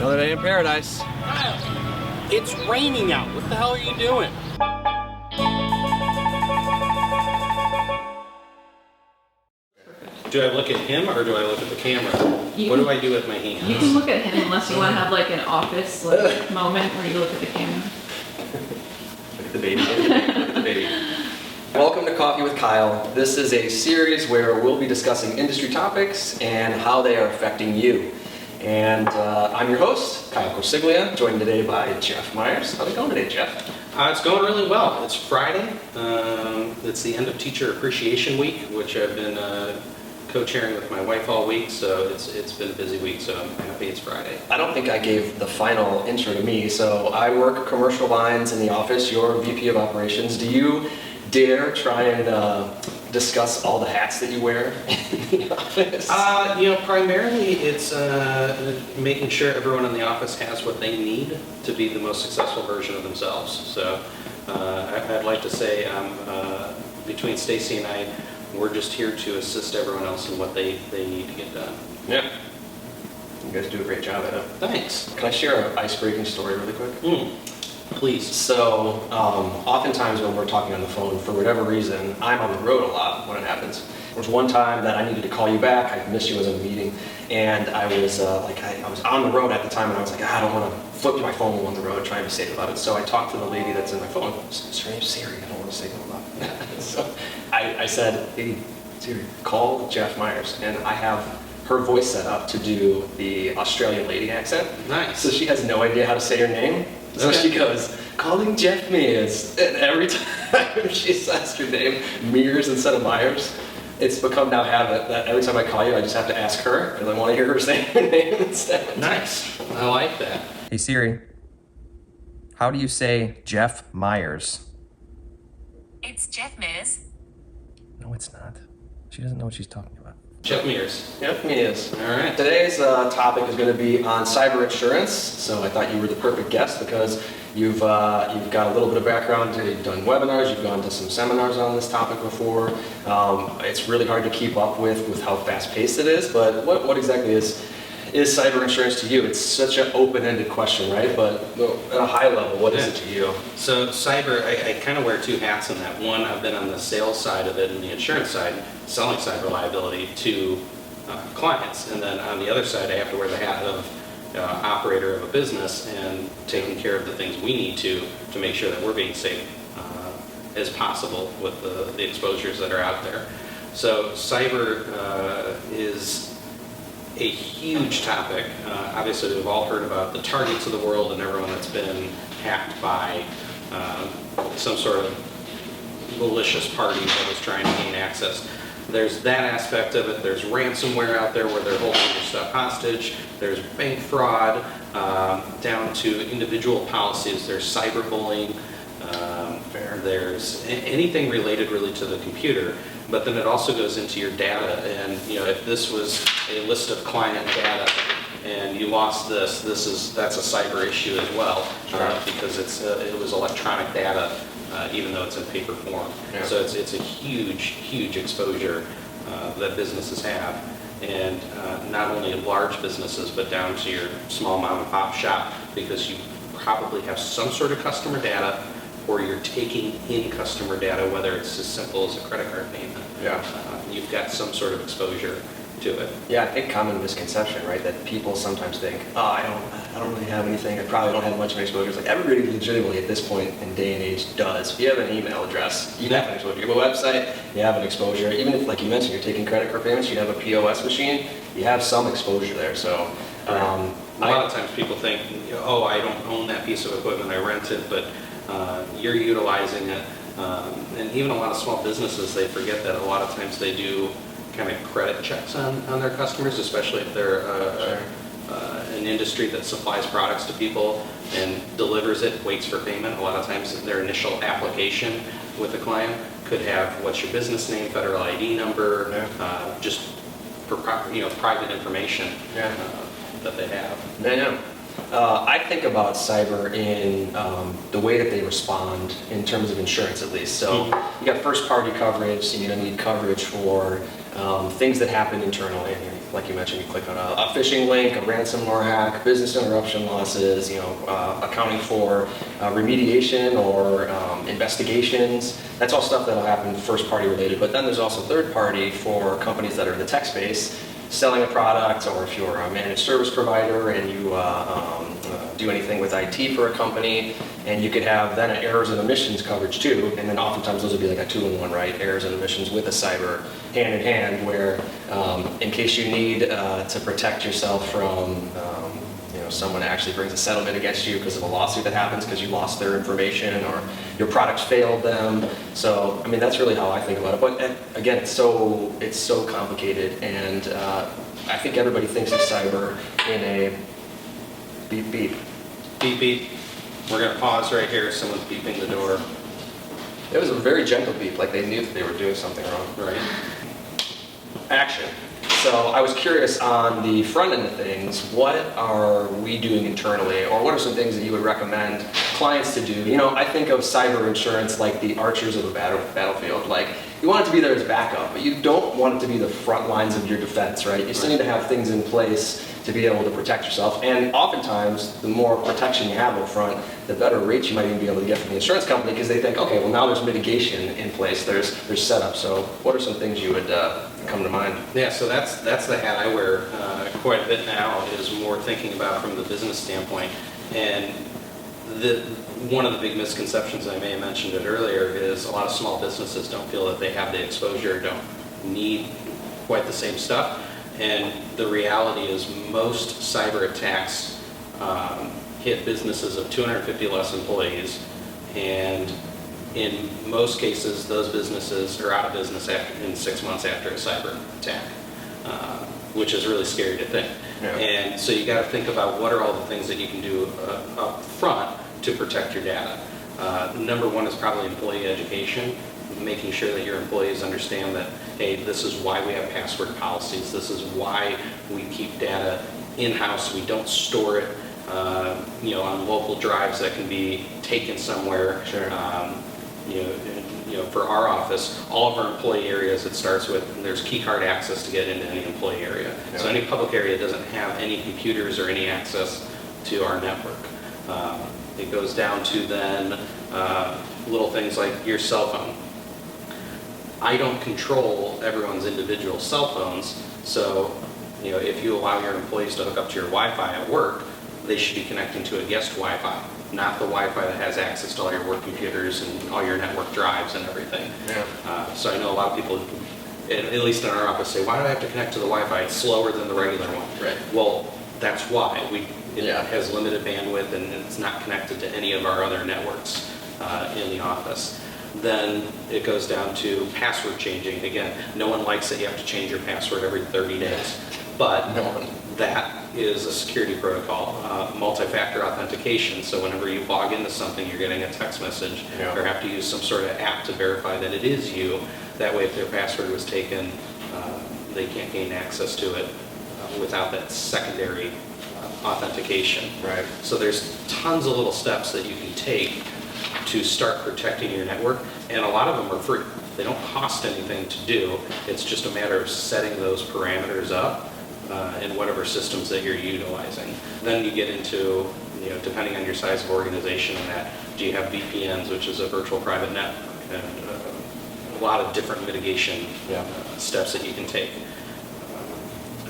Another day in paradise. Kyle, it's raining out. What the hell are you doing? Do I look at him or do I look at the camera? What do I do with my hands? You can look at him unless you want to have like an office moment where you look at the camera. Look at the baby. Look at the baby. Welcome to Coffee with Kyle. This is a series where we'll be discussing industry topics and how they are affecting you. And I'm your host, Kyle.corsiglia, joined today by Jeff Meyers. How's it going today, Jeff? It's going really well. It's Friday. It's the end of Teacher Appreciation Week, which I've been co-chairing with my wife all week, so it's been a busy week, so I'm happy it's Friday. I don't think I gave the final intro to me. So I work commercial lines in the office. You're VP of Operations. Do you dare try and discuss all the hats that you wear in the office? Primarily it's making sure everyone in the office has what they need to be the most successful version of themselves. So I'd like to say between Stacy and I, we're just here to assist everyone else in what they need to get done. Yeah. You guys do a great job at it. Thanks. Can I share an ice-breaking story really quick? Please. So, oftentimes when we're talking on the phone, for whatever reason, I'm on the road a lot when it happens. There was one time that I needed to call you back. I missed you, I was in a meeting, and I was I was on the road at the time, and I was like, I don't want to flip my phone while on the road, trying to be safe about it. So I talked to the lady that's in my phone. Is her name Siri? I don't want to say no about that. So I said, hey, Siri, call Jeff Meyers, and I have her voice set up to do the Australian lady accent. Nice. So she has no idea how to say her name. So she goes, calling Jeff Meyers. And every time she says her name, Meyers instead of Myers, it's become now habit that every time I call you, I just have to ask her, because I want to hear her say her name instead. Nice. I like that. Hey Siri, how do you say Jeff Meyers? It's Jeff Meyers. No, it's not. She doesn't know what she's talking about. Jeff Meyers. Jeff Meyers. All right. Today's topic is going to be on cyber insurance. So I thought you were the perfect guest because you've got a little bit of background. You've done webinars. You've gone to some seminars on this topic before. It's really hard to keep up with how fast-paced it is. But what exactly is cyber insurance to you? It's such an open-ended question, right? But at a high level, what is it to you? So cyber, I kind of wear two hats in that. One, I've been on the sales side of it and the insurance side, selling cyber liability to clients. And then on the other side, I have to wear the hat of operator of a business and taking care of the things we need to make sure that we're being safe as possible with the exposures that are out there. So cyber is a huge topic. Obviously, we've all heard about the targets of the world and everyone that's been hacked by some sort of malicious party that was trying to gain access. There's that aspect of it. There's ransomware out there where they're holding your stuff hostage. There's bank fraud, down to individual policies. There's cyberbullying. There's anything related really to the computer. But then it also goes into your data, and if this was a list of client data and you lost that's a cyber issue as well, because it was electronic data, even though it's in paper form. Yeah. So it's a huge exposure that businesses have, and not only large businesses but down to your small mom and pop shop, because you probably have some sort of customer data, or you're taking in customer data, whether it's as simple as a credit card payment. Yeah. You've got some sort of exposure to it. Yeah, I think common misconception, right, that people sometimes think, I don't really have anything, I probably don't have much of an exposure. It's like everybody legitimately at this point in day and age does. If you have an email address, you have an exposure. You have a website, you have an exposure. Even if, like you mentioned, you're taking credit card payments, you have a POS machine, you have some exposure there. So a lot of times people think, I don't own that piece of equipment, I rent it, but you're utilizing it. And even a lot of small businesses, they forget that a lot of times they do kind of credit checks on their customers, especially if they're an industry that supplies products to people and delivers it, waits for payment. A lot of times their initial application with a client could have what's your business name, federal ID number, just for private information that they have. Yeah. I think about cyber in the way that they respond in terms of insurance, at least. So you got first-party coverage, so you're going to need coverage for things that happen internally. Like you mentioned, you click on a phishing link, a ransomware hack, business interruption losses, accounting for remediation or investigations. That's all stuff that'll happen first party related. But then there's also third party for companies that are in the tech space, selling a product, or if you're a managed service provider and you do anything with IT for a company, and you could have then an errors and omissions coverage too, and then oftentimes those would be like a 2-in-1, right? Errors and omissions with a cyber hand in hand, where in case you need to protect yourself from someone actually brings a settlement against you because of a lawsuit that happens because you lost their information or your products failed them. So, I mean, that's really how I think about it. But again, it's so complicated, and I think everybody thinks of cyber in a beep beep. Beep, beep. We're going to pause right here. Someone's beeping the door. It was a very gentle beep, like they knew that they were doing something wrong. Right. Action. So I was curious on the front end of things, what are we doing internally, or what are some things that you would recommend clients to do? I think of cyber insurance like the archers of a battlefield. Like, you want it to be there as backup, but you don't want it to be the front lines of your defense, right? You still need to have things in place to be able to protect yourself. And oftentimes, the more protection you have up front, the better rates you might even be able to get from the insurance company, because they think, okay, well now there's mitigation in place, there's setup. So what are some things you would come to mind? Yeah, so that's the hat I wear quite a bit now, is more thinking about from the business standpoint. And one of the big misconceptions, I may have mentioned it earlier, is a lot of small businesses don't feel that they have the exposure, don't need quite the same stuff. And the reality is most cyber attacks hit businesses of 250 less employees, and in most cases those businesses are out of business in 6 months after a cyber attack, which is really scary to think. Yeah. And so you got to think about what are all the things that you can do up front to protect your data. Number one is probably employee education, making sure that your employees understand that, hey, this is why we have password policies, this is why we keep data in-house, we don't store it on local drives that can be taken somewhere. Sure. For our office, all of our employee areas, it starts with, there's key card access to get into any employee area. Yeah. So any public area doesn't have any computers or any access to our network. It goes down to then little things like your cell phone. I don't control everyone's individual cell phones, so if you allow your employees to hook up to your Wi-Fi at work, they should be connecting to a guest Wi-Fi, not the Wi-Fi that has access to all your work computers and all your network drives and everything. Yeah. So I know a lot of people, at least in our office, say, why do I have to connect to the Wi-Fi? It's slower than the regular one. Right. Well, that's why. It has limited bandwidth, and it's not connected to any of our other networks in the office. Then it goes down to password changing. Again, no one likes that you have to change your password every 30 days, but that is a security protocol. Multi-factor authentication, so whenever you log into something, you're getting a text message, or have to use some sort of app to verify that it is you. That way, if their password was taken, they can't gain access to it without that secondary authentication. Right. So there's tons of little steps that you can take to start protecting your network, and a lot of them are free. They don't cost anything to do. It's just a matter of setting those parameters up in whatever systems that you're utilizing. Then you get into, depending on your size of organization and that, do you have VPNs, which is a virtual private network, and a lot of different mitigation steps that you can take.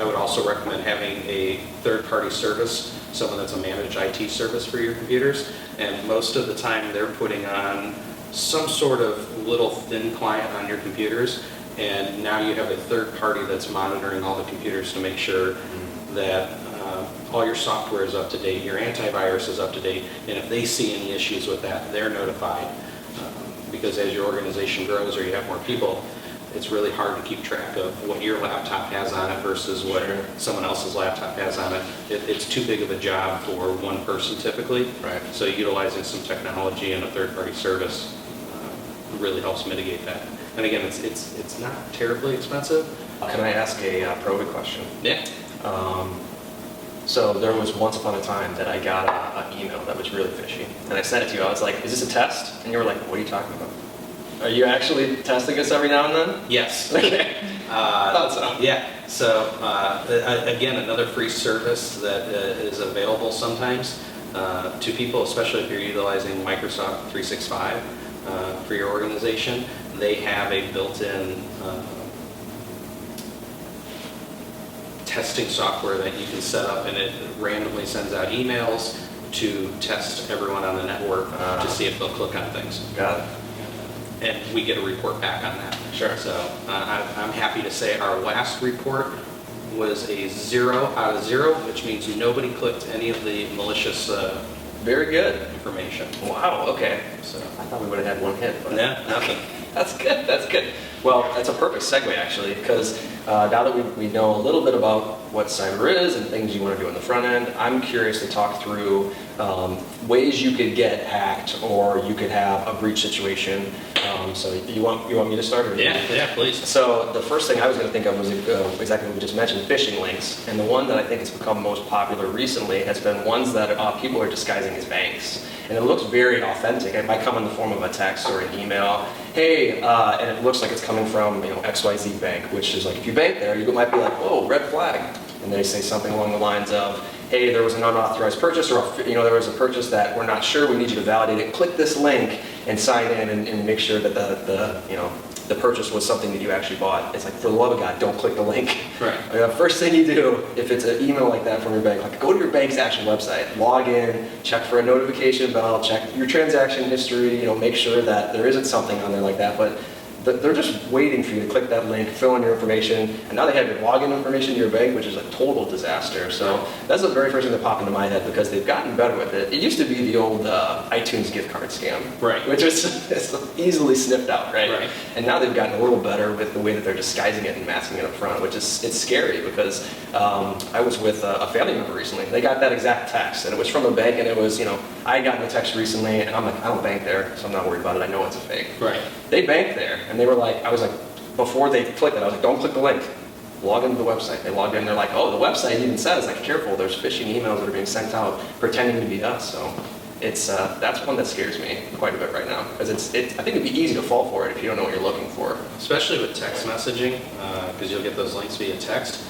I would also recommend having a third-party service, someone that's a managed IT service for your computers, and most of the time they're putting on some sort of little thin client on your computers, and now you have a third party that's monitoring all the computers to make sure that all your software is up to date, your antivirus is up to date, and if they see any issues with that, they're notified. Because as your organization grows or you have more people, it's really hard to keep track of what your laptop has on it versus what someone else's laptop has on it. It's too big of a job for one person typically. Right. So utilizing some technology and a third-party service really helps mitigate that. And again, it's not terribly expensive. Can I ask a probing question? Yeah. So there was once upon a time that I got an email that was really fishy, and I sent it to you. I was like, "Is this a test?" And you were like, "What are you talking about? Are you actually testing us every now and then?" Yes. Okay. Thought so. Yeah, so again, another free service that is available sometimes to people, especially if you're utilizing Microsoft 365 for your organization. They have a built-in testing software that you can set up, and it randomly sends out emails to test everyone on the network to see if they'll click on things. Got it. And we get a report back on that. Sure. So I'm happy to say our last report was a 0 out of 0, which means nobody clicked any of the malicious Very good. information. Wow, okay. So, I thought we would have had one hit, but yeah, nothing. that's good, that's good. Well, that's a perfect segue actually, because now that we know a little bit about what cyber is and things you want to do on the front end, I'm curious to talk through ways you could get hacked or you could have a breach situation. So you want me to start? Or Yeah, please. So the first thing I was going to think of was exactly what we just mentioned, phishing links. And the one that I think has become most popular recently has been ones that people are disguising as banks. And it looks very authentic. It might come in the form of a text or an email. Hey, and it looks like it's coming from XYZ Bank, which is like if you bank there, you might be like, whoa, red flag. And they say something along the lines of, hey, there was an unauthorized purchase, or there was a purchase that we're not sure, we need you to validate it. Click this link and sign in and make sure that the purchase was something that you actually bought. It's like, for the love of God, don't click the link. Right. First thing you do, if it's an email like that from your bank, like go to your bank's actual website, log in, check for a notification bell, check your transaction history, make sure that there isn't something on there like that. But they're just waiting for you to click that link, fill in your information, and now they have your login information to your bank, which is a total disaster. So that's the very first thing that popped into my head because they've gotten better with it. It used to be the old iTunes gift card scam, Right. which is it's easily sniffed out, right? Right. And now they've gotten a little better with the way that they're disguising it and masking it up front, which is it's scary because I was with a family member recently. They got that exact text, and it was from a bank, and it was I had gotten a text recently, and I'm like, I don't bank there, so I'm not worried about it. I know it's a fake. Right. They banked there, and they were like, I was like, before they clicked it, I was like, don't click the link. Log into the website. They logged in, they're like, oh, the website even says, like, careful, there's phishing emails that are being sent out pretending to be us. So it's that's one that scares me quite a bit right now, because I think it'd be easy to fall for it if you don't know what you're looking for. Especially with text messaging, because you'll get those links via text,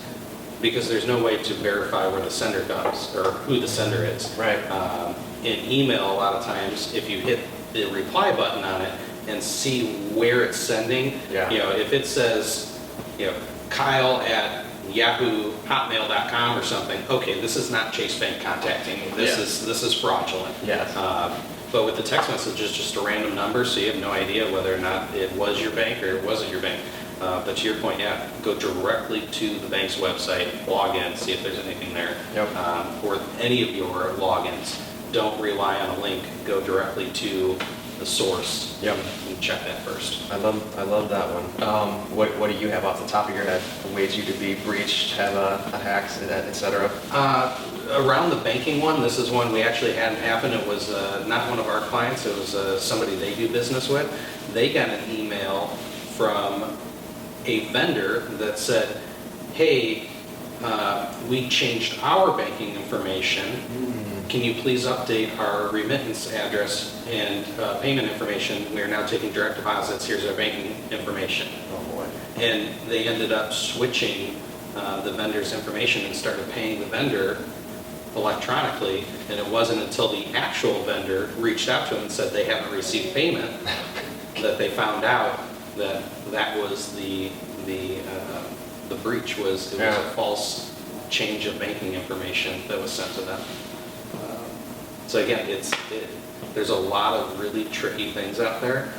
because there's no way to verify where the sender comes or who the sender is. Right. In email, a lot of times, if you hit the reply button on it and see where it's sending, Yeah. If it says, Kyle at yahoo.hotmail.com or something, okay, this is not Chase Bank contacting you. This is fraudulent. Yes. But with the text message, it's just a random number, so you have no idea whether or not it was your bank or it wasn't your bank. But to your point, go directly to the bank's website, log in, see if there's anything there. Yep. Or any of your logins. Don't rely on a link. Go directly to the source. Yep. And check that first. I love that one. What do you have off the top of your head? Ways you could be breached, have a hack, et cetera? Around the banking one, this is one we actually had happen. It was not one of our clients. It was somebody they do business with. They got an email from a vendor that said, hey, we changed our banking information. Can you please update our remittance address and payment information? We are now taking direct deposits. Here's our banking information. Oh boy. And they ended up switching the vendor's information and started paying the vendor electronically. And it wasn't until the actual vendor reached out to them and said they haven't received payment that they found out that that was the breach was a false change of banking information that was sent to them. So again, there's a lot of really tricky things out there.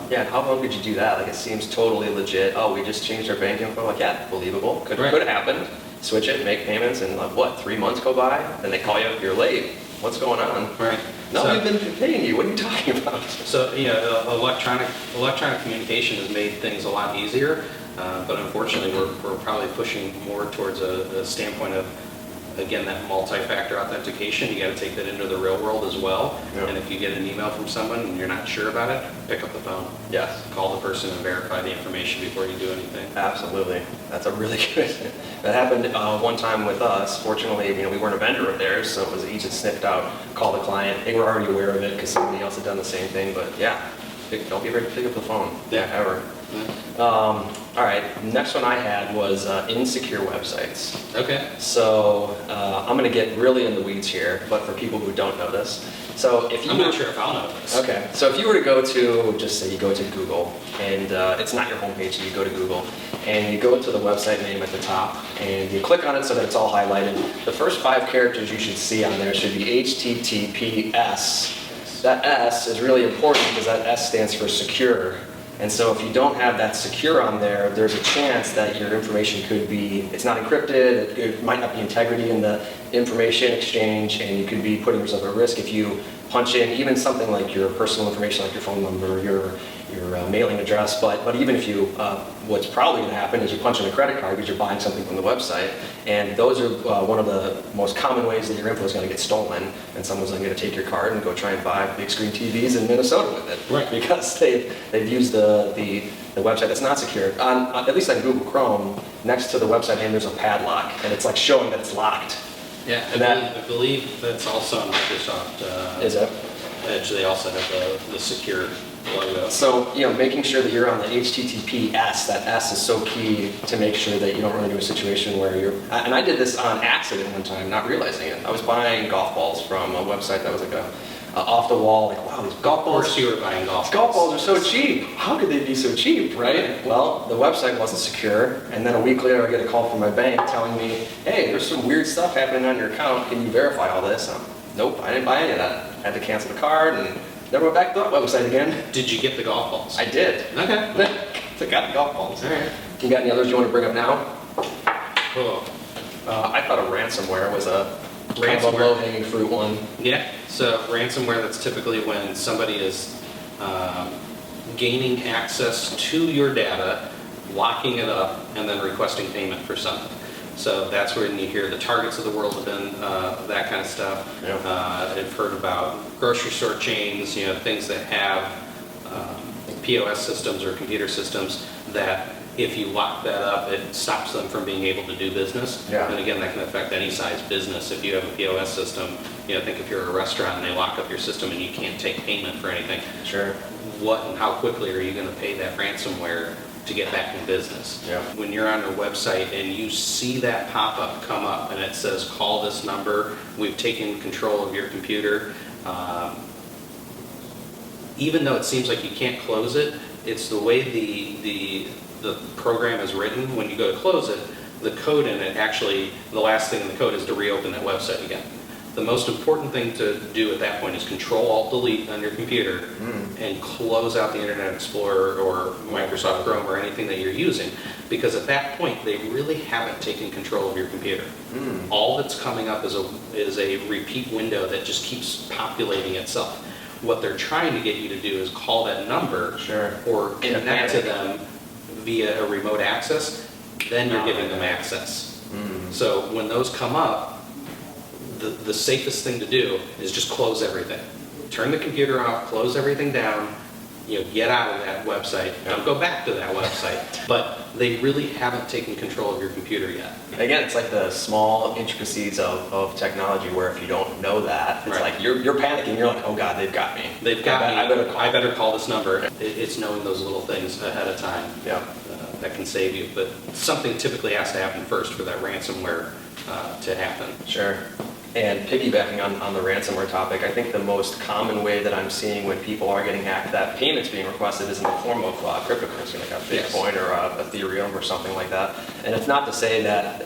Yeah, how long could you do that? Like, it seems totally legit. Oh, we just changed our bank info. Like, yeah, believable. Could happen. Switch it, make payments, and like, what, 3 months go by? Then they call you up, you're late. What's going on? Right. No, we've been paying you. What are you talking about? So, electronic communication has made things a lot easier, but unfortunately, we're probably pushing more towards a standpoint of, again, that multi-factor authentication. You got to take that into the real world as well. Yep. And if you get an email from someone and you're not sure about it, pick up the phone. Yes. Call the person and verify the information before you do anything. Absolutely. That's a really good. That happened one time with us. Fortunately, we weren't a vendor of theirs, so it was easy to sniffed out, call the client. They were already aware of it because somebody else had done the same thing. But yeah, don't be afraid to pick up the phone. Yeah. Ever. All right, next one I had was insecure websites. Okay. So I'm going to get really in the weeds here, but for people who don't know this. So if you I'm not sure if I'll know this. Okay, so if you were to go to, just say you go to Google, and it's not your homepage, so you go to Google, and you go to the website name at the top, and you click on it so that it's all highlighted. The first 5 characters you should see on there should be HTTPS. That S is really important because that S stands for secure. And so if you don't have that secure on there, there's a chance that your information could be, it's not encrypted, it might not be integrity in the information exchange, and you could be putting yourself at risk if you punch in even something like your personal information, like your phone number, your mailing address. But even if you, what's probably going to happen is you punch in a credit card because you're buying something from the website, and those are one of the most common ways that your info is going to get stolen, and someone's going to take your card and go try and buy big screen TVs in Minnesota with it, Right. because they've used the website that's not secure. At least on Google Chrome, next to the website name there's a padlock, and it's like showing that it's locked. Yeah, And I believe that's also on Microsoft. Is it? Edge. They also have the secure logo. So, making sure that you're on the HTTPS, that S is so key to make sure that you don't run into a situation where and I did this on accident one time, not realizing it. I was buying golf balls from a website that was like a off the wall, like, wow, these golf Of balls. course you were buying golf Golf balls are so cheap. How could they be so cheap, right? Well, the website wasn't secure, and then a week later I get a call from my bank telling me, hey, there's some weird stuff happening on your account. Can you verify all this? Nope, I didn't buy any of that. I had to cancel the card and never went back to that website again. Did you get the golf balls? I did. Okay. So I got the golf balls. All right. You got any others you want to bring up now? Cool. I thought a ransomware was a kind of a Ransomware. low-hanging fruit one. Yeah, so ransomware, that's typically when somebody is gaining access to your data, locking it up, and then requesting payment for something. So that's when you hear the Targets of the world have been that kind of stuff. Yeah. I've heard about grocery store chains, things that have POS systems or computer systems that if you lock that up, it stops them from being able to do business. Yeah. And again, that can affect any size business. If you have a POS system, think if you're a restaurant and they lock up your system and you can't take payment for anything, Sure. what and how quickly are you going to pay that ransomware to get back in business? Yeah. When you're on a website and you see that pop-up come up and it says, call this number, we've taken control of your computer, even though it seems like you can't close it, it's the way the program is written. When you go to close it, the code in it actually, the last thing in the code is to reopen that website again. The most important thing to do at that point is Control-Alt-Delete on your computer and close out the Internet Explorer or Microsoft Chrome or anything that you're using, because at that point they really haven't taken control of your computer. All that's coming up is a repeat window that just keeps populating itself. What they're trying to get you to do is call that number Sure. or In a connect to panic. them via a remote access, then you're giving them access. So when those come up, the safest thing to do is just close everything. Turn the computer off, close everything down, get out of that website. Don't go back to that website. But they really haven't taken control of your computer yet. Again, it's like the small intricacies of technology where if you don't know that, it's Right. like you're panicking. You're like, oh God, they've got me. They've got me. I better call. I better call this number. It's knowing those little things ahead of time Yeah. that can save you. But something typically has to happen first for that ransomware to happen. Sure. And piggybacking on the ransomware topic, I think the most common way that I'm seeing when people are getting hacked, that payments being requested is in the form of cryptocurrency, like a Bitcoin or Ethereum or something like that. And it's not to say that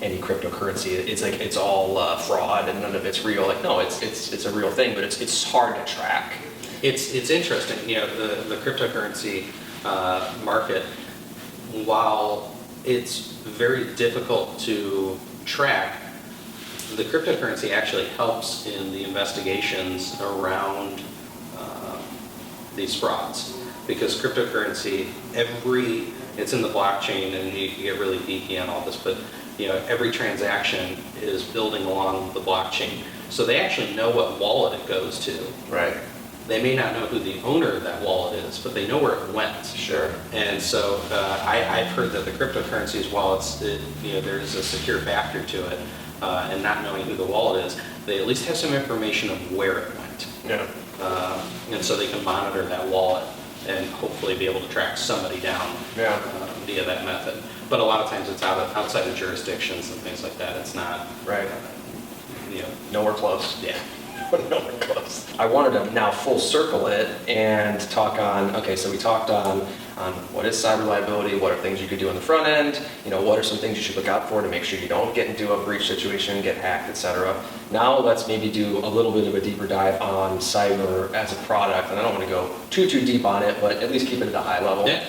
any cryptocurrency, it's all fraud and none of it's real. Like, no, it's a real thing, but it's hard to track. It's interesting, the cryptocurrency market, while it's very difficult to track, the cryptocurrency actually helps in the investigations around these frauds. Because cryptocurrency, it's in the blockchain, and you can get really geeky on all this, but every transaction is building along the blockchain. So they actually know what wallet it goes to. Right. They may not know who the owner of that wallet is, but they know where it went. Sure. And so I've heard that the cryptocurrencies, while there's a secure factor to it, and not knowing who the wallet is, they at least have some information of where it went. Yeah. And so they can monitor that wallet and hopefully be able to track somebody down Yeah. via that method. But a lot of times it's outside of jurisdictions and things like that. It's not, Right. you know, Nowhere close. yeah. Nowhere close. I wanted to now full circle it and talk on, okay, so we talked on what is cyber liability, what are things you could do on the front end, what are some things you should look out for to make sure you don't get into a breach situation, get hacked, etc. Now let's maybe do a little bit of a deeper dive on cyber as a product, and I don't want to go too deep on it, but at least keep it at a high level. Yeah.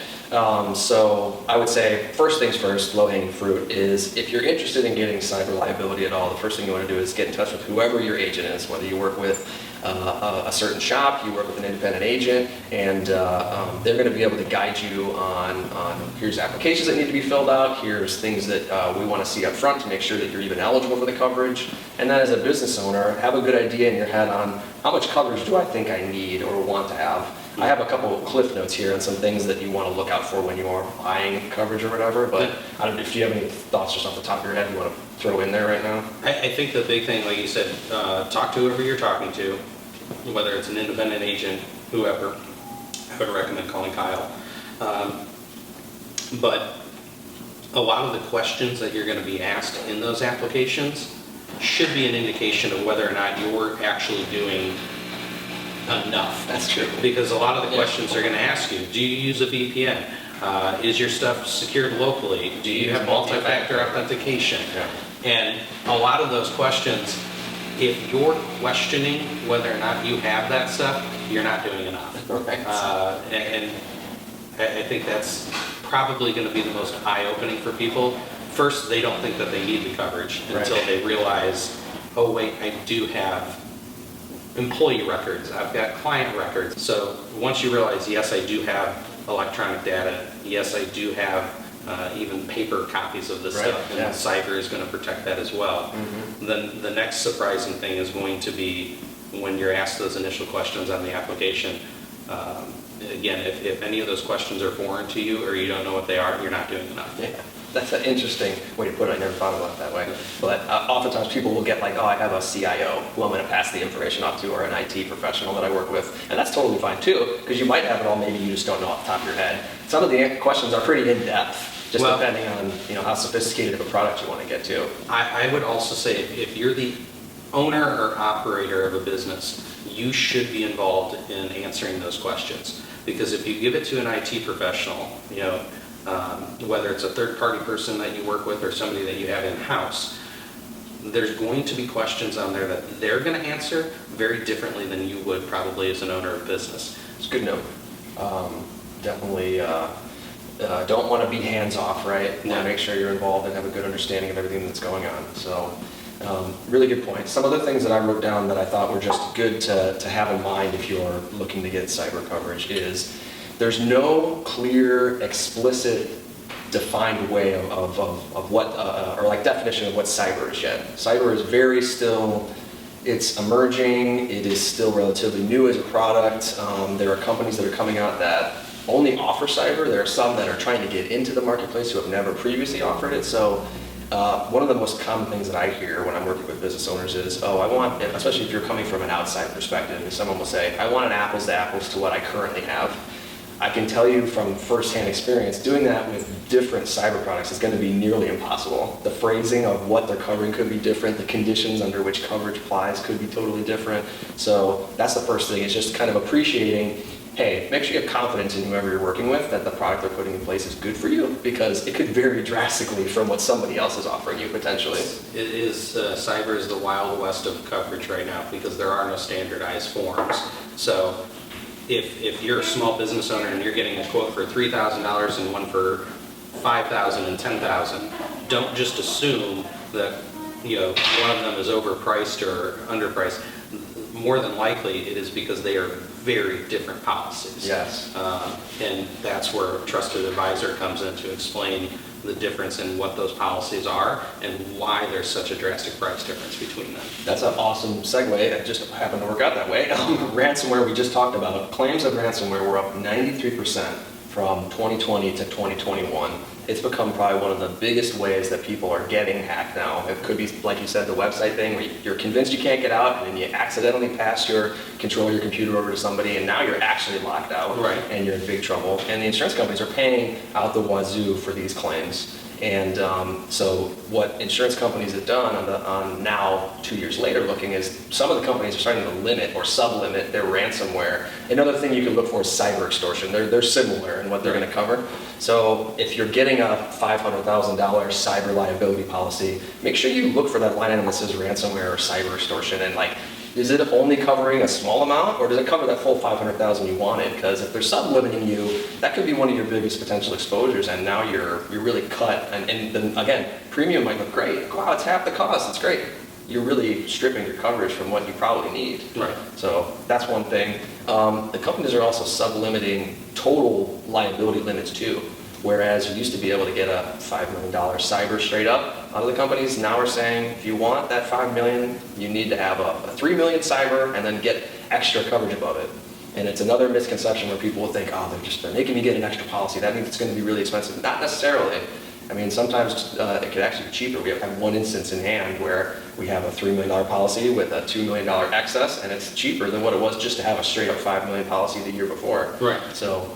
So I would say, first things first, low-hanging fruit is if you're interested in getting cyber liability at all, the first thing you want to do is get in touch with whoever your agent is, whether you work with a certain shop, you work with an independent agent, and they're going to be able to guide you on here's applications that need to be filled out, here's things that we want to see up front to make sure that you're even eligible for the coverage, and then as a business owner, have a good idea in your head on how much coverage do I think I need or want to have. I have a couple of cliff notes here on some things that you want to look out for when you are buying coverage or whatever, but I don't know if you have any thoughts just off the top of your head you want to throw in there right now. I think the big thing, like you said, talk to whoever you're talking to, whether it's an independent agent, whoever. I would recommend calling Kyle. But a lot of the questions that you're going to be asked in those applications should be an indication of whether or not you're actually doing enough. That's true. Because a lot of the questions they're going to ask you, do you use a VPN? Is your stuff secured locally? Do you have multi-factor authentication? Yeah. And a lot of those questions, if you're questioning whether or not you have that stuff, you're not doing enough. Right. And I think that's probably going to be the most eye-opening for people. First, they don't think that they need the coverage until they realize, oh wait, I do have employee records, I've got client records. So once you realize, yes, I do have electronic data, yes, I do have even paper copies of this stuff, and cyber is going to protect that as well. Then the next surprising thing is going to be when you're asked those initial questions on the application. Again, if any of those questions are foreign to you or you don't know what they are, you're not doing enough. Yeah, that's an interesting way to put it. I never thought about it that way. But oftentimes people will get like, oh, I have a CIO who I'm going to pass the information off to, or an IT professional that I work with. And that's totally fine too, because you might have it all, maybe you just don't know off the top of your head. Some of the questions are pretty in-depth, just depending on how sophisticated of a product you want to get to. I would also say if you're the owner or operator of a business, you should be involved in answering those questions. Because if you give it to an IT professional, whether it's a third-party person that you work with or somebody that you have in-house, there's going to be questions on there that they're going to answer very differently than you would probably as an owner of business. It's a good note. Definitely don't want to be hands-off, right? You want to make sure you're involved and have a good understanding of everything that's going on. So really good point. Some other things that I wrote down that I thought were just good to have in mind if you're looking to get cyber coverage is there's no clear, explicit, defined way of what, or like definition of what cyber is yet. Cyber is very still, it's emerging, it is still relatively new as a product. There are companies that are coming out that only offer cyber. There are some that are trying to get into the marketplace who have never previously offered it. So one of the most common things that I hear when I'm working with business owners is, oh, I want, especially if you're coming from an outside perspective, and someone will say, I want an apples to apples to what I currently have. I can tell you from firsthand experience, doing that with different cyber products is going to be nearly impossible. The phrasing of what they're covering could be different. The conditions under which coverage applies could be totally different. So that's the first thing, is just kind of appreciating, hey, make sure you have confidence in whoever you're working with that the product they're putting in place is good for you, because it could vary drastically from what somebody else is offering you potentially. It is, cyber is the wild west of coverage right now because there are no standardized forms. So if you're a small business owner and you're getting a quote for $3,000 and one for $5,000 and $10,000, don't just assume that one of them is overpriced or underpriced. More than likely, it is because they are very different policies. Yes. And that's where a trusted advisor comes in to explain the difference in what those policies are and why there's such a drastic price difference between them. That's an awesome segue. It just happened to work out that way. Ransomware, we just talked about. Claims of ransomware were up 93% from 2020 to 2021. It's become probably one of the biggest ways that people are getting hacked now. It could be, like you said, the website thing where you're convinced you can't get out, and then you accidentally pass your control of your computer over to somebody, and now you're actually locked out, Right. and you're in big trouble. And the insurance companies are paying out the wazoo for these claims. And so what insurance companies have done on now, 2 years later looking, is some of the companies are starting to limit or sub-limit their ransomware. Another thing you can look for is cyber extortion. They're similar in what they're going to cover. So if you're getting a $500,000 cyber liability policy, make sure you look for that line item that says ransomware or cyber extortion, and like, is it only covering a small amount, or does it cover that full $500,000 you wanted? Because if they're sub-limiting you, that could be one of your biggest potential exposures, and now you're really cut. And then again, premium might look great. Wow, it's half the cost. It's great. You're really stripping your coverage from what you probably need. Right. So that's one thing. The companies are also sub-limiting total liability limits too. Whereas you used to be able to get a $5 million cyber straight up, a lot of the companies now are saying, if you want that $5 million, you need to have a $3 million cyber and then get extra coverage above it. And it's another misconception where people will think, oh, they're making me get an extra policy. That means it's going to be really expensive. Not necessarily. I mean, sometimes it could actually be cheaper. We have one instance in hand where we have a $3 million policy with a $2 million excess, and it's cheaper than what it was just to have a straight up $5 million policy the year before. Right. So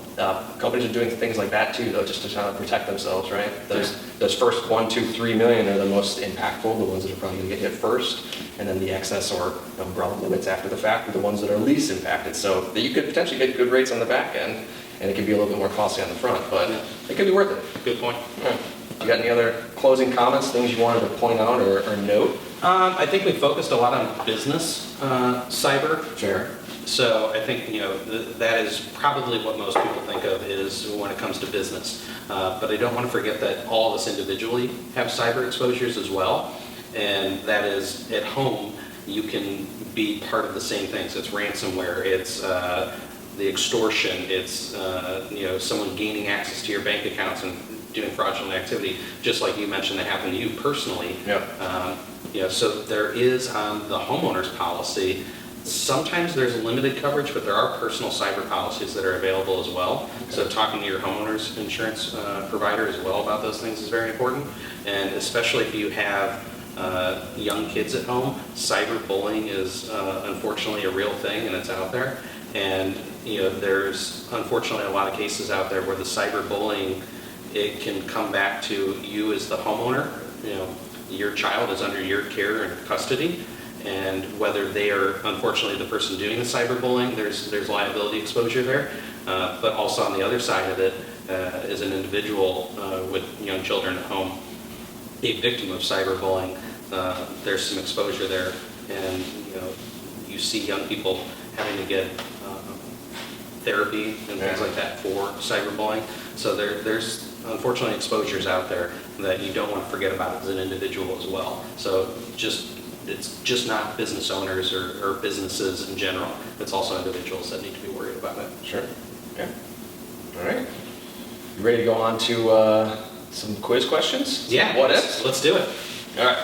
companies are doing things like that too, though, just to try to protect themselves, right? Those first 1, 2, 3 million are the most impactful, the ones that are probably going to get hit first, and then the excess or umbrella limits after the fact are the ones that are least impacted. So that you could potentially get good rates on the back end, and it can be a little bit more costly on the front, but it could be worth it. Good point. Yeah. You got any other closing comments, things you wanted to point out or note? I think we focused a lot on business cyber. Sure. So I think, that is probably what most people think of is when it comes to business. But I don't want to forget that all of us individually have cyber exposures as well. And that is, at home, you can be part of the same things. It's ransomware, it's the extortion, it's someone gaining access to your bank accounts and doing fraudulent activity, just like you mentioned that happened to you personally. Yeah. So there is on the homeowner's policy, sometimes there's limited coverage, but there are personal cyber policies that are available as well. Okay. So talking to your homeowner's insurance provider as well about those things is very important. And especially if you have young kids at home, cyberbullying is unfortunately a real thing, and it's out there. And there's unfortunately a lot of cases out there where the cyberbullying, it can come back to you as the homeowner. Your child is under your care and custody, and whether they are unfortunately the person doing the cyberbullying, there's liability exposure there. But also on the other side of it, as an individual with young children at home, a victim of cyberbullying, there's some exposure there, and you see young people having to get therapy and things like that for cyberbullying. So there's unfortunately exposures out there that you don't want to forget about as an individual as well. So it's just not business owners or businesses in general. It's also individuals that need to be worried about it. Sure. Yeah. All right. You ready to go on to some quiz questions? Yeah. What ifs? Let's do it. All right.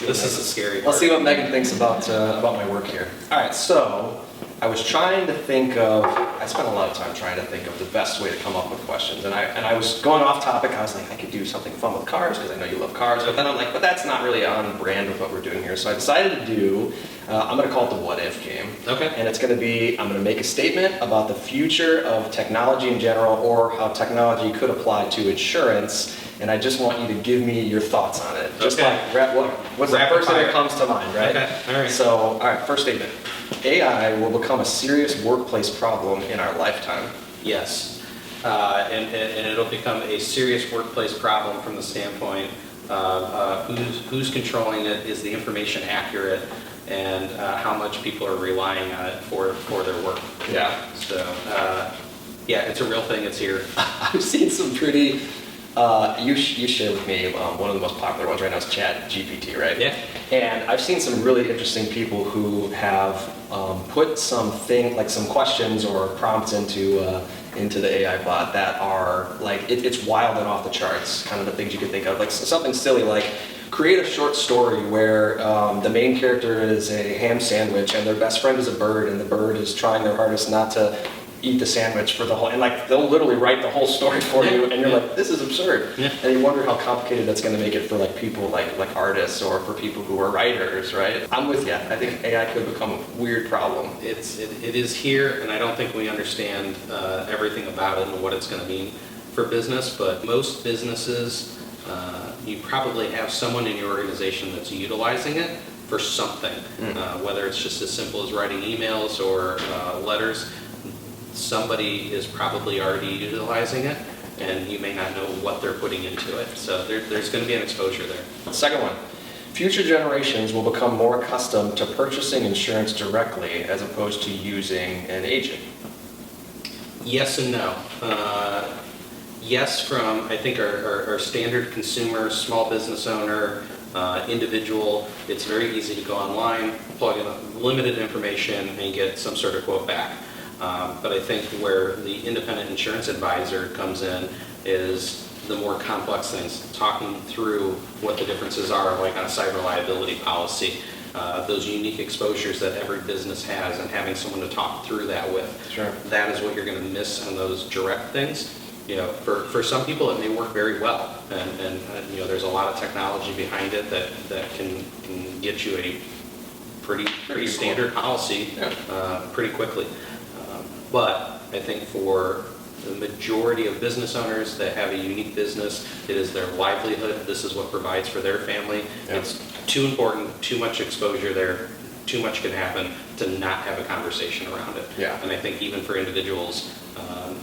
This is a scary part. Let's see what Megan thinks about my work here. All right. So I was trying to think of. I spent a lot of time trying to think of the best way to come up with questions, and I was going off topic. I was like, I could do something fun with cars because I know you love cars, but then I'm like, but that's not really on brand with what we're doing here. So I decided to do. I'm going to call it the what if game. Okay. And it's going to be, I'm going to make a statement about the future of technology in general, or how technology could apply to insurance, and I just want you to give me your thoughts on it. Just Okay. What's the first thing that comes to mind, right? Okay. All right. So, all right, first statement. AI will become a serious workplace problem in our lifetime. Yes, and it'll become a serious workplace problem from the standpoint of who's controlling it, is the information accurate, and how much people are relying on it for their work. Yeah. So, yeah, it's a real thing. It's here. I've seen some pretty. You shared with me one of the most popular ones right now is ChatGPT, right? Yeah. And I've seen some really interesting people who have put some questions or prompts into the AI bot that are like it's wild and off the charts. Kind of the things you could think of, like something silly like create a short story where the main character is a ham sandwich and their best friend is a bird, and the bird is trying their hardest not to eat the sandwich for the whole, and like they'll literally write the whole story for you, and you're like, this is absurd. Yeah. And you wonder how complicated that's going to make it for like people like artists or for people who are writers, right? I'm with you. I think AI could become a weird problem. It is here, and I don't think we understand everything about it and what it's going to mean for business, but most businesses, you probably have someone in your organization that's utilizing it for something, whether it's just as simple as writing emails or letters. Somebody is probably already utilizing it, and you may not know what they're putting into it. So there's going to be an exposure there. Second one, future generations will become more accustomed to purchasing insurance directly as opposed to using an agent. Yes and no. Yes, from I think our standard consumer, small business owner, individual, it's very easy to go online, plug in limited information, and get some sort of quote back. But I think where the independent insurance advisor comes in is the more complex things, talking through what the differences are, like on a cyber liability policy, those unique exposures that every business has, and having someone to talk through that with. Sure. That is what you're going to miss on those direct things. You know, for some people it may work very well, and you know, there's a lot of technology behind it that can get you a pretty standard policy pretty quickly. But I think for the majority of business owners that have a unique business, it is their livelihood. This is what provides for their family. Yeah. It's too important, too much exposure there, too much can happen to not have a conversation around it. Yeah. And I think even for individuals,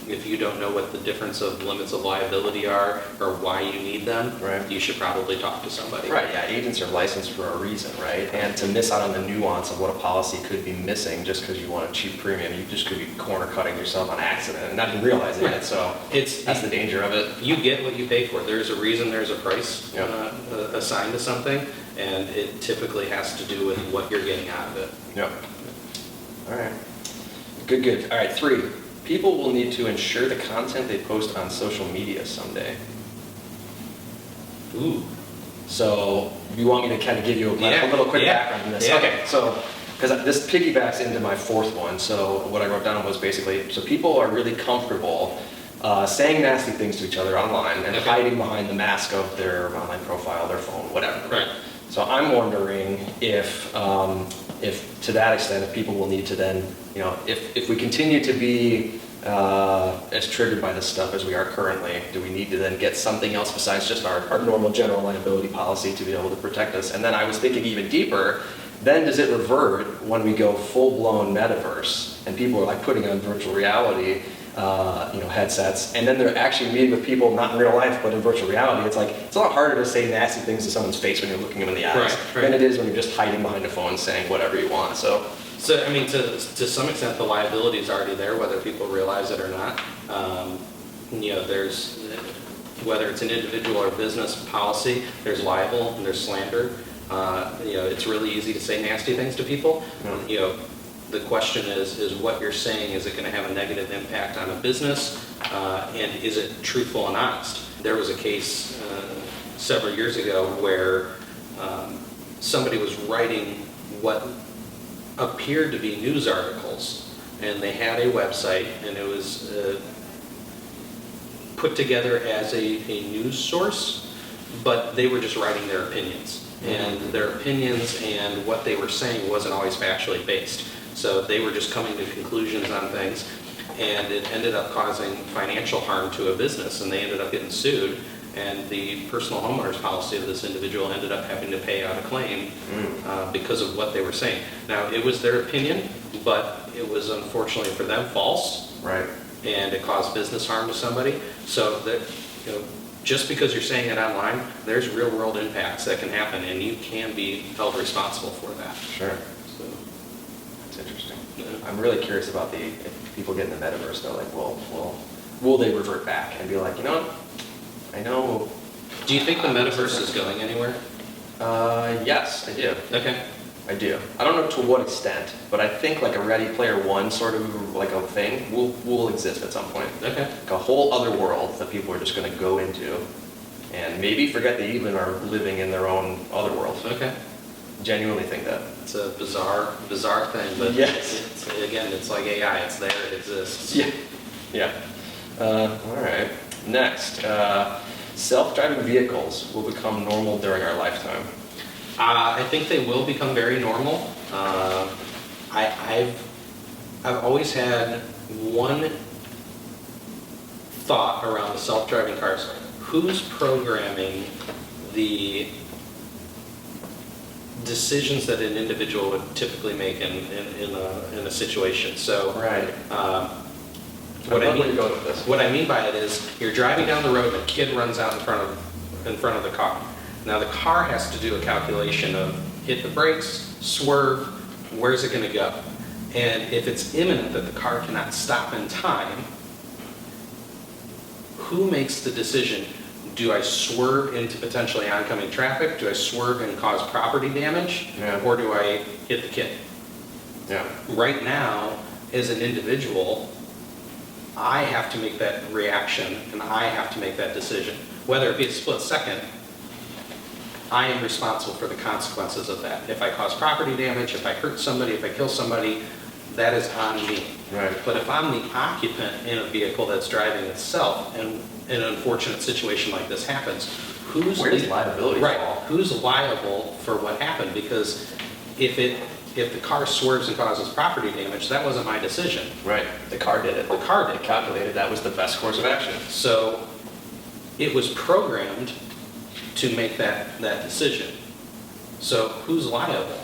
if you don't know what the difference of limits of liability are or why you need them, Right. you should probably talk to somebody. Right, yeah, agents are licensed for a reason, right? And to miss out on the nuance of what a policy could be missing just because you want a cheap premium, you just could be corner cutting yourself on accident and not even realizing it, so that's the danger of it. You get what you pay for. There's a reason there's a price Yep. assigned to something, and it typically has to do with what you're getting out of it. Yep. All right. Good. All right, 3. People will need to ensure the content they post on social media someday. Ooh. So you want me to kind of give you a little quick background on this? Yeah. Okay, so because this piggybacks into my 4th one. So what I wrote down was basically, so people are really comfortable saying nasty things to each other online and hiding behind the mask of their online profile, their phone, whatever. Right. So I'm wondering if to that extent, if people will need to then, you know, if we continue to be as triggered by this stuff as we are currently, do we need to then get something else besides just our normal general liability policy to be able to protect us? And then I was thinking even deeper, then does it revert when we go full-blown metaverse and people are like putting on virtual reality headsets, and then they're actually meeting with people not in real life but in virtual reality? It's like, it's a lot harder to say nasty things to someone's face when you're looking them in the eyes than it is when you're just hiding behind a phone saying whatever you want. So I mean, to some extent, the liability is already there, whether people realize it or not. You know, there's, whether it's an individual or business policy, there's libel and there's slander. You know, it's really easy to say nasty things to people. You know, the question is what you're saying, is it going to have a negative impact on a business? And is it truthful and honest? There was a case several years ago where somebody was writing what appeared to be news articles, and they had a website, and it was put together as a news source, but they were just writing their opinions. And their opinions and what they were saying wasn't always factually based. So they were just coming to conclusions on things, and it ended up causing financial harm to a business, and they ended up getting sued, and the personal homeowners policy of this individual ended up having to pay out a claim because of what they were saying. Now, it was their opinion, but it was unfortunately for them false, right, and it caused business harm to somebody. So that, you know, just because you're saying it online, there's real world impacts that can happen, and you can be held responsible for that. Sure. So, That's interesting. yeah. I'm really curious about if people get in the metaverse, though, like, will they revert back and be like, you know what, I know. Do you think the metaverse is going anywhere? Yes, I do. Okay. I do. I don't know to what extent, but I think like a Ready Player One sort of like a thing will exist at some point. Okay. Like a whole other world that people are just going to go into, and maybe forget they even are living in their own other world. Okay. genuinely think that. It's a bizarre thing, but Yes. it's like AI. It's there, it exists. Yeah. Yeah. All right. Next, self-driving vehicles will become normal during our lifetime. I think they will become very normal. I've always had one thought around the self-driving cars. Who's programming the decisions that an individual would typically make in a situation? So, Right. What I mean, go with this. what I mean by it is, you're driving down the road and a kid runs out in front of the car. Now the car has to do a calculation of hit the brakes, swerve, where's it going to go? And if it's imminent that the car cannot stop in time, who makes the decision? Do I swerve into potentially oncoming traffic? Do I swerve and cause property damage? Yeah. Or do I hit the kid? Yeah. Right now, as an individual, I have to make that reaction and I have to make that decision. Whether it be a split second, I am responsible for the consequences of that. If I cause property damage, if I hurt somebody, if I kill somebody, that is on me. Right. But if I'm the occupant in a vehicle that's driving itself and an unfortunate situation like this happens, Where does liability right, fall? who's liable for what happened? Because if the car swerves and causes property damage, that wasn't my decision. Right. The car did it. The car did. It calculated that was the best course of action. So it was programmed to make that decision. So who's liable?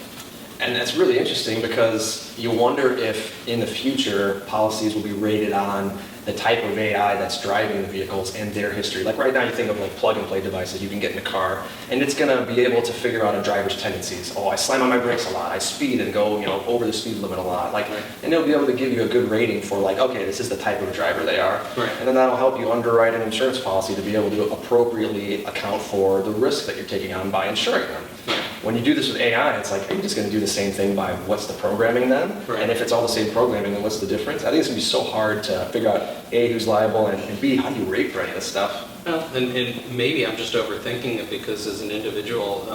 And that's really interesting because you wonder if in the future policies will be rated on the type of AI that's driving the vehicles and their history. Like right now you think of like plug and play devices you can get in the car and it's going to be able to figure out a driver's tendencies. Oh, I slam on my brakes a lot, I speed and go, over the speed limit a lot. Like, and it'll be able to give you a good rating for like, okay, this is the type of driver they are. Right. And then that'll help you underwrite an insurance policy to be able to appropriately account for the risk that you're taking on by insuring them. Right. When you do this with AI, it's like, are you just going to do the same thing by what's the programming then? Right. And if it's all the same programming, then what's the difference? I think it's going to be so hard to figure out, A, who's liable, and B, how do you rate for any of this stuff? Well, and maybe I'm just overthinking it because as an individual,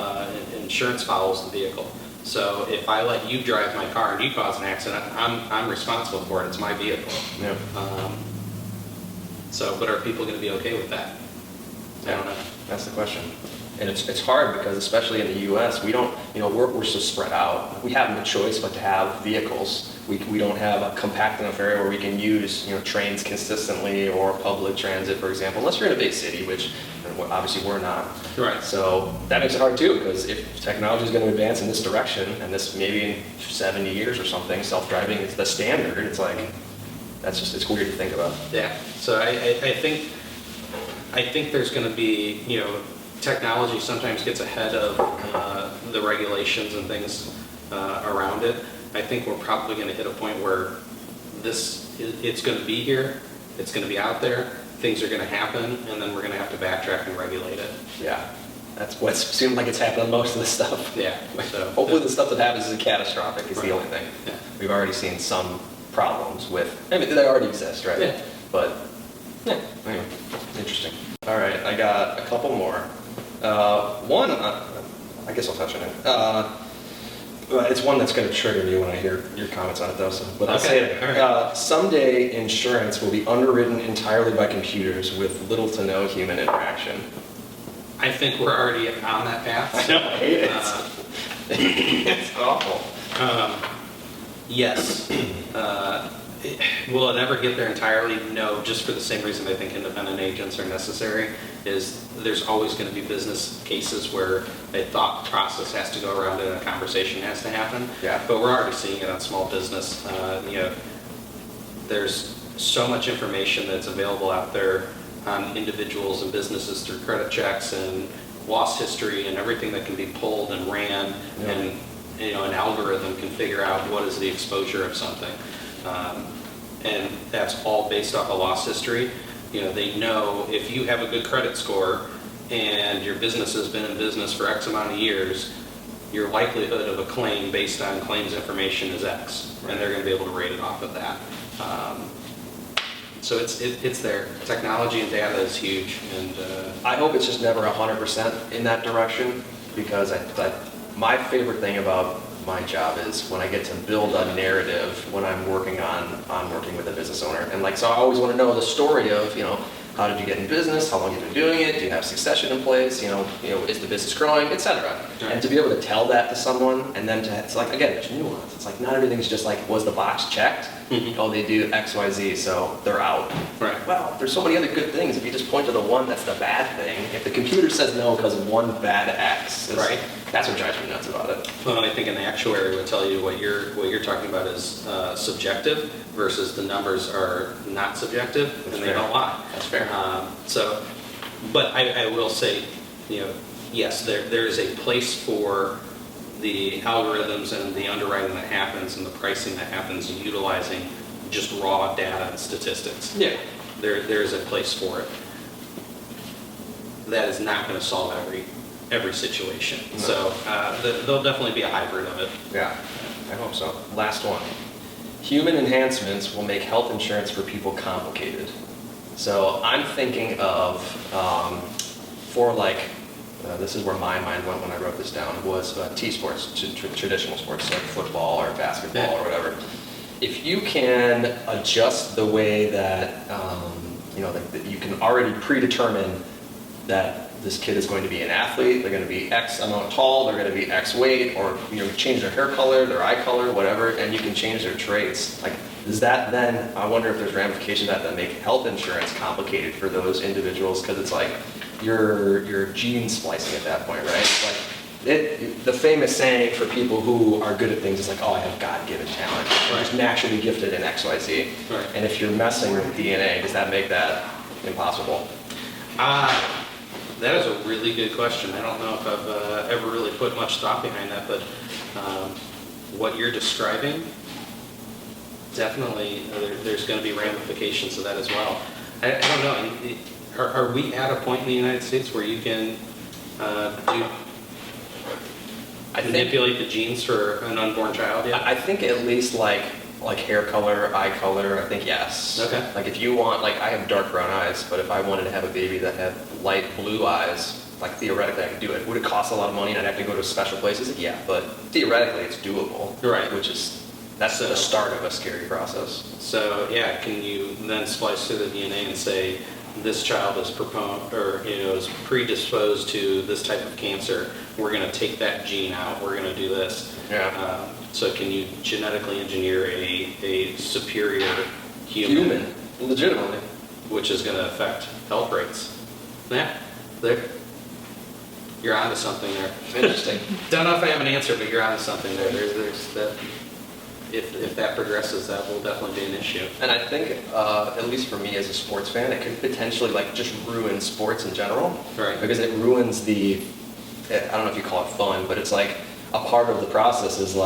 insurance follows the vehicle. So if I let you drive my car and you cause an accident, I'm responsible for it. It's my vehicle. Yeah. But are people going to be okay with that? I don't know. That's the question. And it's hard because especially in the U.S., we don't, we're so spread out. We have no choice but to have vehicles. We don't have a compact enough area where we can use, trains consistently or public transit, for example, unless you're in a big city, which obviously we're not. Right. So that makes it hard too, because if technology is going to advance in this direction, and this maybe in 70 years or something, self-driving is the standard, it's like, it's weird to think about. Yeah. So I think there's going to be, technology sometimes gets ahead of the regulations and things around it. I think we're probably going to hit a point where it's going to be here, it's going to be out there, things are going to happen, and then we're going to have to backtrack and regulate it. Yeah, that's what seems like it's happened on most of the stuff. Yeah. So Hopefully the stuff that happens is catastrophic is the Right. only thing. Yeah. We've already seen some problems with, they already exist, right? Yeah. But, anyway, interesting. All right, I got a couple more. One, I guess I'll touch on it. It's one that's going to trigger me when I hear your comments on it, though. But I'll say it. All right. Someday, insurance will be underwritten entirely by computers with little to no human interaction. I think we're already on that path. I know, I hate it. It's awful. Yes. Will it ever get there entirely? No, just for the same reason I think independent agents are necessary, is there's always going to be business cases where a thought process has to go around and a conversation has to happen. Yeah. But we're already seeing it on small business. There's so much information that's available out there on individuals and businesses through credit checks and loss history and everything that can be pulled and ran, and an algorithm can figure out what is the exposure of something. And that's all based off of loss history. They know if you have a good credit score and your business has been in business for X amount of years, your likelihood of a claim based on claims information is X, and they're going to be able to rate it off of that. So it's there. Technology and data is huge, and I hope it's just never 100% in that direction, because my favorite thing about my job is when I get to build a narrative when I'm working with a business owner. And like, so I always want to know the story of, how did you get in business? How long have you been doing it? Do you have succession in place? Is the business growing, etc. Right. And to be able to tell that to someone, and then it's like, again, there's nuance. It's like not everything's just like, was the box checked? Mm-hmm. Oh, they do X, Y, Z, so they're out. Right. Well, there's so many other good things. If you just point to the one that's the bad thing, if the computer says no because of one bad X, Right. That's what drives me nuts about it. Well, I think an actuary would tell you what you're talking about is subjective versus the numbers are not subjective, That's and they fair. don't lie. That's fair. But I will say, yes, there is a place for the algorithms and the underwriting that happens and the pricing that happens utilizing just raw data and statistics. Yeah. There is a place for it. That is not going to solve every situation. No. So there'll definitely be a hybrid of it. Yeah, I hope so. Last one. Human enhancements will make health insurance for people complicated. So I'm thinking of, this is where my mind went when I wrote this down, was T-sports, traditional sports like football or basketball or whatever. If you can adjust the way that, that you can already predetermine that this kid is going to be an athlete, they're going to be X amount tall, they're going to be X weight, or change their hair color, their eye color, whatever, and you can change their traits. Like, does that then, I wonder if there's ramifications that make health insurance complicated for those individuals, because it's like you're gene splicing at that point, right? It's like the famous saying for people who are good at things is like, oh, I have God-given talent. I'm just naturally gifted in X, Y, Z. Right. And if you're messing with DNA, does that make that impossible? That is a really good question. I don't know if I've ever really put much thought behind that, but what you're describing, definitely there's going to be ramifications of that as well. I don't know. Are we at a point in the United States where you can manipulate the genes for an unborn child yet? I think at least like hair color, eye color, I think yes. Okay. Like if you want, I have dark brown eyes, but if I wanted to have a baby that had light blue eyes, like theoretically I could do it. Would it cost a lot of money and I'd have to go to special places? Yeah, but theoretically it's doable. Right. That's the start of a scary process. So yeah, can you then splice through the DNA and say this child is is predisposed to this type of cancer? We're going to take that gene out. We're going to do this. Yeah. So can you genetically engineer a superior human, legitimately, which is going to affect health rates? Yeah, you're onto something there. Interesting. Don't know if I have an answer, but you're onto something there. There's that. If that progresses, that will definitely be an issue. And I think, at least for me as a sports fan, it could potentially just ruin sports in general. Right. Because it ruins I don't know if you call it fun, but it's like a part of the process is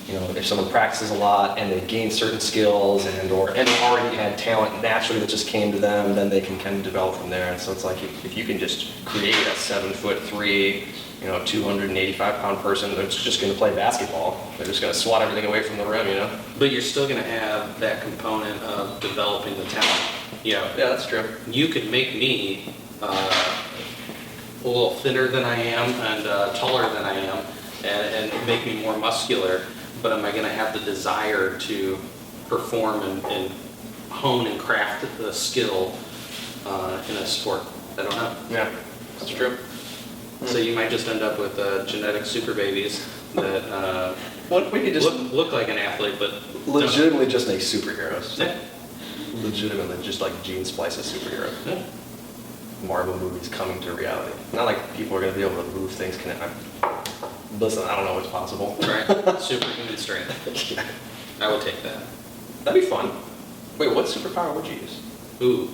if someone practices a lot and they gain certain skills and already had talent naturally that just came to them, then they can kind of develop from there. And so it's like if you can just create a 7'3", 285-pound person that's just going to play basketball, they're just going to swat everything away from the rim, But you're still going to have that component of developing the talent. Yeah, that's true. You could make me a little thinner than I am and taller than I am and make me more muscular, but am I going to have the desire to perform and hone and craft the skill in a sport? I don't know. Yeah, that's true. So you might just end up with genetic super babies that We could just look like an athlete, but legitimately just make superheroes. Yeah. Legitimately, just like gene splice a superhero. Yeah. Marvel movies coming to reality. Not like people are going to be able to move things. Listen, I don't know what's possible. Right. Superhuman strength. Yeah. I would take that. That'd be fun. Wait, what superpower would you use? Ooh.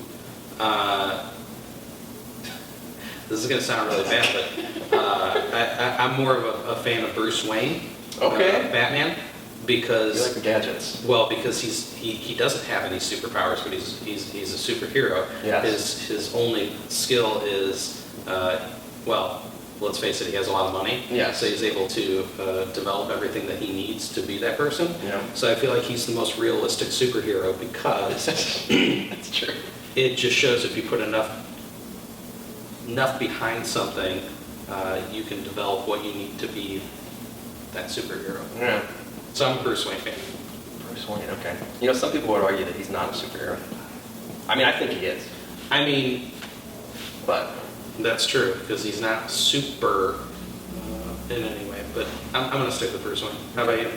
This is going to sound really bad, but I'm more of a fan of Bruce Wayne. Okay. Batman. Because You like the gadgets. Well, because he doesn't have any superpowers, but he's a superhero. Yes. His only skill is let's face it, he has a lot of money. Yes. So he's able to develop everything that he needs to be that person. Yeah. So I feel like he's the most realistic superhero because That's true. it just shows if you put enough behind something, you can develop what you need to be that superhero. Yeah. So I'm a Bruce Wayne fan. Bruce Wayne, okay. You know, some people would argue that he's not a superhero. I mean, I think he is, I mean, but that's true, because he's not super in any way, but I'm going to stick with Bruce Wayne. How about you?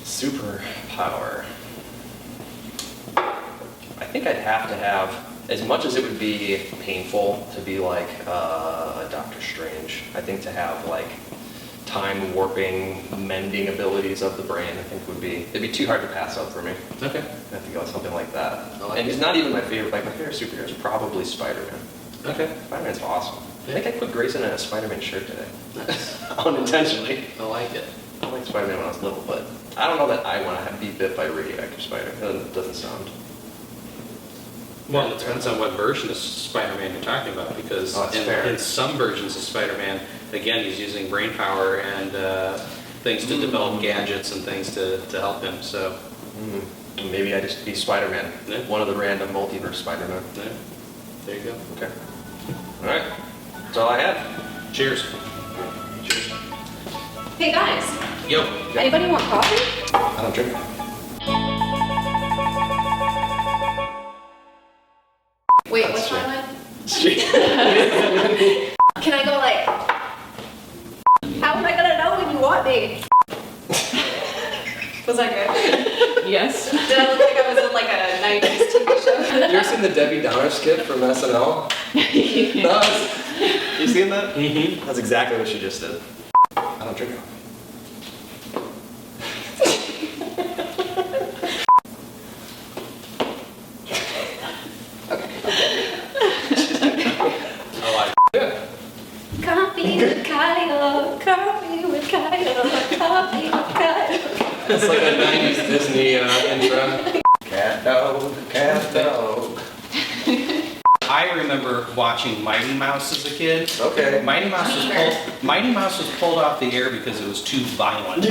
superpower. I think I'd have to have, as much as it would be painful to be like a Doctor Strange, I think to have like time warping, mending abilities of the brain, I think it'd be too hard to pass up for me. Okay. I have to go with something like that. I like And he's it. not even my favorite, like my favorite superhero is probably Spider-Man. Okay. Spider-Man's awesome. I think I put Grayson in a Spider-Man shirt today. Nice. Unintentionally. I like it. I liked Spider-Man when I was little, but I don't know that I want to be bit by a radioactive spider. It doesn't sound... Well, it depends on what version of Spider-Man you're talking about, because Oh, that's fair. in some versions of Spider-Man, again, he's using brain power and things to develop gadgets and things to help him, so... Maybe I just be Spider-Man. Yeah. One of the random multiverse Spider-Man. Yeah. There you go. Okay. All right. That's all I had. Cheers. Cheers. Hey guys, Yo. anybody want coffee? I don't drink. Wait, That's what's my true. line? Shit. Can I go like, how am I gonna know when you want me? Was that good? Yes. Did I look like I was in like a 90s TV show? You ever seen the Debbie Downer skit from SNL? No, you seen that? Mm-hmm. That's exactly what she just did. I don't drink coffee. I like it. Coffee with Kyle, coffee with Kyle, coffee with Kyle. It's like a 90s Disney intro. Cat dog, cat dog. I remember watching Mighty Mouse as a kid. Okay. Mighty Mouse was pulled off the air because it was too violent.